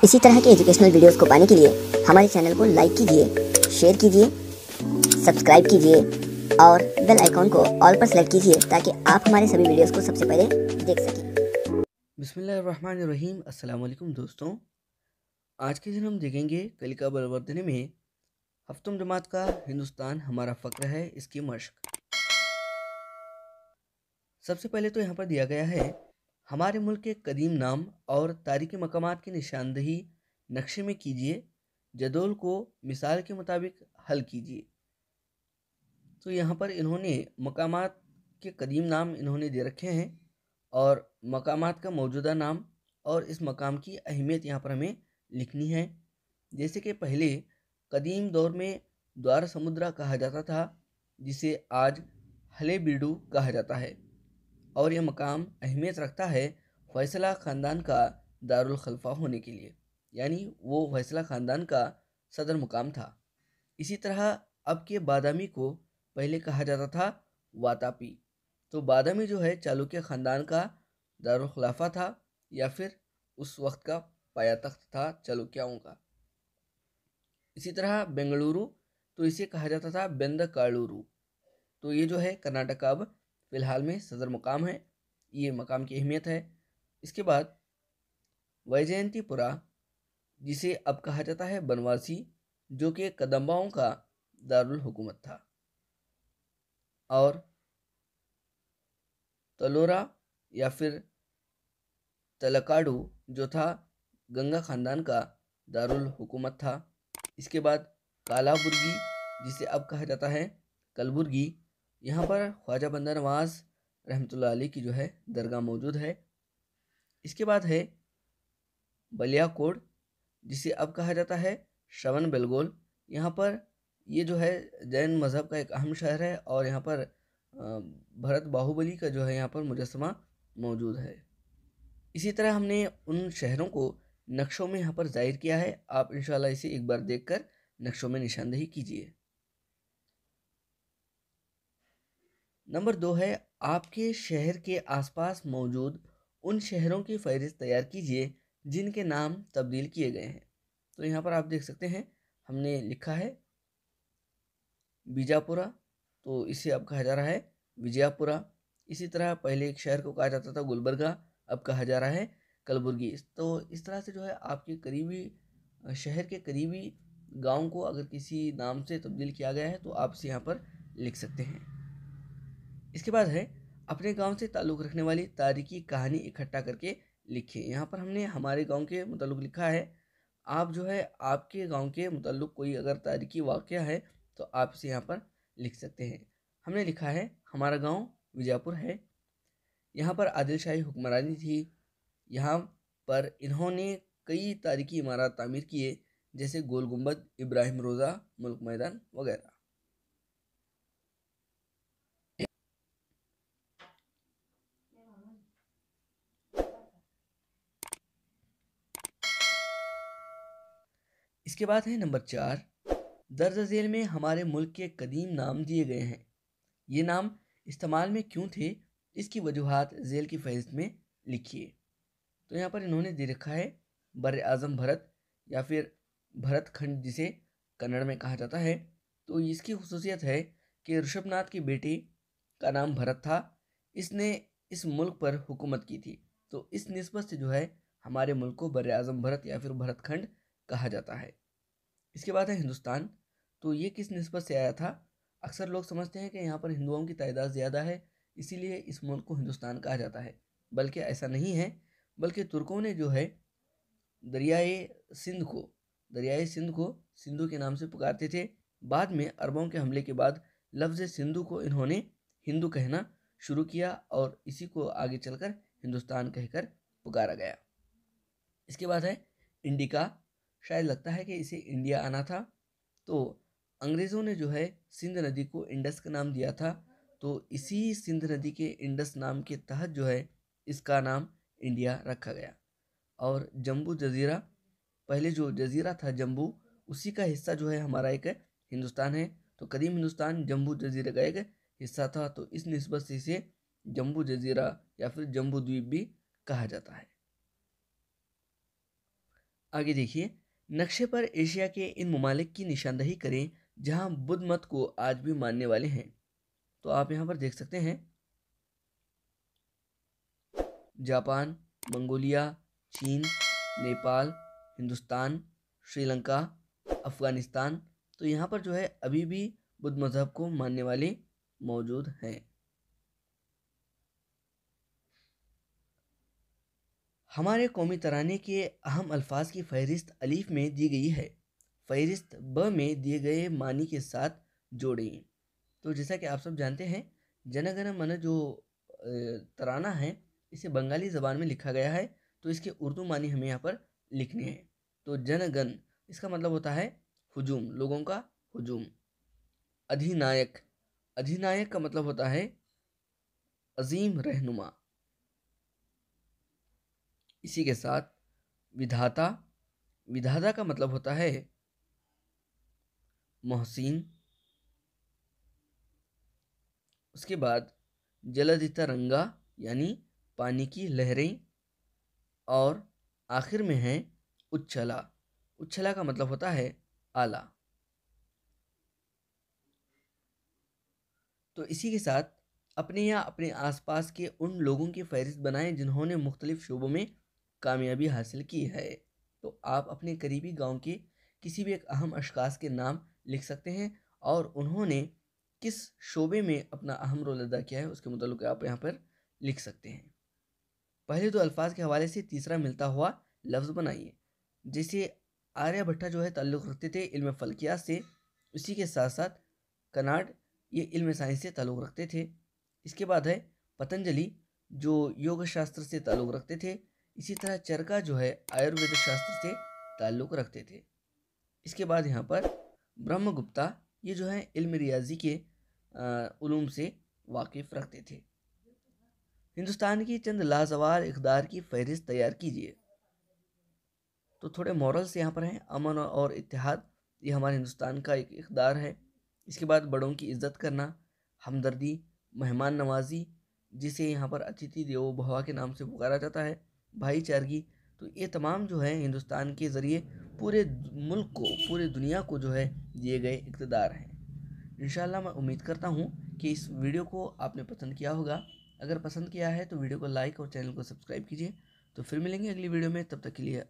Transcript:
इसी तरह के एजुकेशनल वीडियोस को पाने के लिए हमारे चैनल को लाइक कीजिए, शेयर कीजिए, सब्सक्राइब कीजिए और बेल आइकॉन को ऑल पर सेलेक्ट कीजिए ताकि आप हमारे सभी वीडियोस को सबसे पहले देख सकें। बिस्मिल्लाहिर्रहमानिर्रहीम। अस्सलाम वालेकुम दोस्तों, आज के दिन हम देखेंगे कलिका बरवर्दने में हफ्तम जमात का हिंदुस्तान हमारा फ़क्र है, इसकी मश्क। सबसे पहले तो यहाँ पर दिया गया है, हमारे मुल्क के कदीम नाम और तारीख़ी मकामात की निशानदही नक्शे में कीजिए, जदोल को मिसाल के मुताबिक हल कीजिए। तो यहाँ पर इन्होंने मकामात के कदीम नाम इन्होंने दे रखे हैं और मकामात का मौजूदा नाम और इस मकाम की अहमियत यहाँ पर हमें लिखनी है। जैसे कि पहले कदीम दौर में द्वार समुद्रा कहा जाता था, जिसे आज हले बीडू कहा जाता है, और यह मकाम अहमियत रखता है फैसला ख़ानदान का दारुल खलफा होने के लिए, यानी वो फैसला ख़ानदान का सदर मुकाम था। इसी तरह अब के बादामी को पहले कहा जाता था वातापी। तो बादामी जो है चालुक्य ख़ानदान का दारुल खिलाफा था, या फिर उस वक्त का पाया तख्त था चालुक्याओं का। इसी तरह बेंगलुरु, तो इसे कहा जाता था बेंदकालुरु। तो ये जो है कर्नाटक अब फ़िलहाल में सदर मुकाम है, ये मकाम की अहमियत है। इसके बाद वैजयंतीपुरा, जिसे अब कहा जाता है बनवासी, जो कि कदम्बाओं का दारुल हुकूमत था। और तलोरा या फिर तलकाडू, जो था गंगा ख़ानदान का दारुल हुकूमत था। इसके बाद कालाबुर्गी, जिसे अब कहा जाता है कलबुर्गी, यहाँ पर ख्वाजा बंदा नवाज रहमतुल्लाह अलैह की जो है दरगाह मौजूद है। इसके बाद है बलियाकोट, जिसे अब कहा जाता है श्रवण बेलगोल। यहाँ पर ये जो है जैन मज़हब का एक अहम शहर है और यहाँ पर भरत बाहुबली का जो है यहाँ पर मुजस्समा मौजूद है। इसी तरह हमने उन शहरों को नक्शों में यहाँ पर जाहिर किया है। आप इंशाल्लाह इसे एक बार देखकर नक्शों में निशानदेही कीजिए। नंबर 2 है, आपके शहर के आसपास मौजूद उन शहरों की फहरिस्त तैयार कीजिए जिनके नाम तब्दील किए गए हैं। तो यहाँ पर आप देख सकते हैं, हमने लिखा है बीजापुरा, तो इसे अब कहा जा रहा है विजयपुरा। इसी तरह पहले एक शहर को कहा जाता था गुलबर्गा, अब कहा जा रहा है कलबुर्गी। तो इस तरह से जो है आपके करीबी शहर के करीबी गांव को अगर किसी नाम से तब्दील किया गया है तो आप इसे यहाँ पर लिख सकते हैं। इसके बाद है, अपने गांव से ताल्लुक़ रखने वाली तारीखी कहानी इकट्ठा करके लिखिए। यहाँ पर हमने हमारे गांव के मुताल्लिक़ लिखा है। आप जो है आपके गांव के मुताल्लिक़ कोई अगर तारीखी वाक़या है तो आप इसे यहाँ पर लिख सकते हैं। हमने लिखा है हमारा गांव विजयपुर है, यहाँ पर आदिल शाही हुक्मरानी थी, यहाँ पर इन्होंने कई तारीखी इमारत तामीर किए, जैसे गोल गुंबद, इब्राहिम रोज़ा, मुल्क मैदान वगैरह। इसके बाद है नंबर 4, दर्ज झेल में हमारे मुल्क के कदीम नाम दिए गए हैं। ये नाम इस्तेमाल में क्यों थे, इसकी वजूहात झेल की फहरिस्त में लिखिए। तो यहाँ पर इन्होंने दे रखा है बर आज़म भरत या फिर भरत खंड, जिसे कन्नड़ में कहा जाता है। तो इसकी खुसूसियत है कि ऋषभनाथ के बेटे का नाम भरत था, इसने इस मुल्क पर हुकूमत की थी। तो इस निस्बत से जो है हमारे मुल्क को बर आज़म भरत या फिर भरत खंड कहा जाता है। इसके बाद है हिंदुस्तान, तो ये किस निस्बत से आया था। अक्सर लोग समझते हैं कि यहाँ पर हिंदुओं की तादाद ज़्यादा है, इसीलिए इस मुल्क को हिंदुस्तान कहा जाता है, बल्कि ऐसा नहीं है। बल्कि तुर्कों ने जो है दरियाए सिंध को दरियाए सिंध को सिंधु के नाम से पुकारते थे। बाद में अरबों के हमले के बाद लफ्ज़ सिंधु को इन्होंने हिंदू कहना शुरू किया और इसी को आगे चलकर हिंदुस्तान कहकर पुकारा गया। इसके बाद है इंडिका, शायद लगता है कि इसे इंडिया आना था। तो अंग्रेज़ों ने जो है सिंध नदी को इंडस का नाम दिया था, तो इसी सिंध नदी के इंडस नाम के तहत जो है इसका नाम इंडिया रखा गया। और जम्बू जज़ीरा, पहले जो जज़ीरा था जम्बू, उसी का हिस्सा जो है हमारा एक हिंदुस्तान है। तो कदीम हिंदुस्तान जम्बू जज़ीरे का एक हिस्सा था, तो इस निस्बत से इसे जम्बू जज़ीरा या फिर जम्बू द्वीप भी कहा जाता है। आगे देखिए, नक्शे पर एशिया के इन ममालिक की निशानदही करें जहां बुद्ध मत को आज भी मानने वाले हैं। तो आप यहाँ पर देख सकते हैं जापान, मंगोलिया, चीन, नेपाल, हिंदुस्तान, श्रीलंका, अफगानिस्तान। तो यहाँ पर जो है अभी भी बुद्ध मज़हब को मानने वाले मौजूद हैं। हमारे कौमी तराने के अहम अल्फाज की फहरिस्त अलीफ में दी गई है, फहरिस्त ब में दिए गए मानी के साथ जोड़ें। तो जैसा कि आप सब जानते हैं, जन गण मन जो तराना है इसे बंगाली ज़बान में लिखा गया है, तो इसके उर्दू मानी हमें यहाँ पर लिखने हैं। तो जन गण इसका मतलब होता है हुजूम, लोगों का हुजूम। अधिनायक, अधिनायक का मतलब होता है अजीम रहनुमा। इसी के साथ विधाता, विधाता का मतलब होता है मोहसिन। उसके बाद जलधि तरंगा यानी पानी की लहरें, और आखिर में है उच्छला। उच्छला का मतलब होता है आला। तो इसी के साथ अपने या अपने आसपास के उन लोगों की फहरिस्त बनाएं जिन्होंने मुख्तलिफ शोबों में कामयाबी हासिल की है। तो आप अपने करीबी गांव के किसी भी एक अहम अशखास के नाम लिख सकते हैं और उन्होंने किस शोबे में अपना अहम रोल अदा किया है उसके मुताबिक आप यहाँ पर लिख सकते हैं। पहले दो अल्फाज के हवाले से तीसरा मिलता हुआ लफ्ज़ बनाइए। जैसे आर्यभट्टा जो है ताल्लुक़ रखते थे इल्म फल्कियात से, उसी के साथ साथ कनाड ये इल्म साइंस से ताल्लुक़ रखते थे। इसके बाद है पतंजलि जो योग शास्त्र से ताल्लुक़ रखते थे। इसी तरह चरका जो है आयुर्वेद शास्त्र से ताल्लुक़ रखते थे। इसके बाद यहाँ पर ब्रह्मगुप्ता ये जो है इल्म रियाजी के उलूम से वाकिफ़ रखते थे। हिंदुस्तान की चंद लाजवाब इक़दार की फहरिस्त तैयार कीजिए। तो थोड़े मॉरल्स यहाँ पर हैं, अमन और इत्तेहाद ये हमारे हिंदुस्तान का एक इक़दार है। इसके बाद बड़ों की इज़्ज़त करना, हमदर्दी, मेहमान नवाजी जिसे यहाँ पर अतिथि देवो भव के नाम से पुकारा जाता है, भाईचारगी। तो ये तमाम जो है हिंदुस्तान के ज़रिए पूरे मुल्क को, पूरे दुनिया को जो है दिए गए इक़्तिदार हैं। इंशाअल्लाह मैं उम्मीद करता हूँ कि इस वीडियो को आपने पसंद किया होगा। अगर पसंद किया है तो वीडियो को लाइक और चैनल को सब्सक्राइब कीजिए। तो फिर मिलेंगे अगली वीडियो में, तब तक के लिए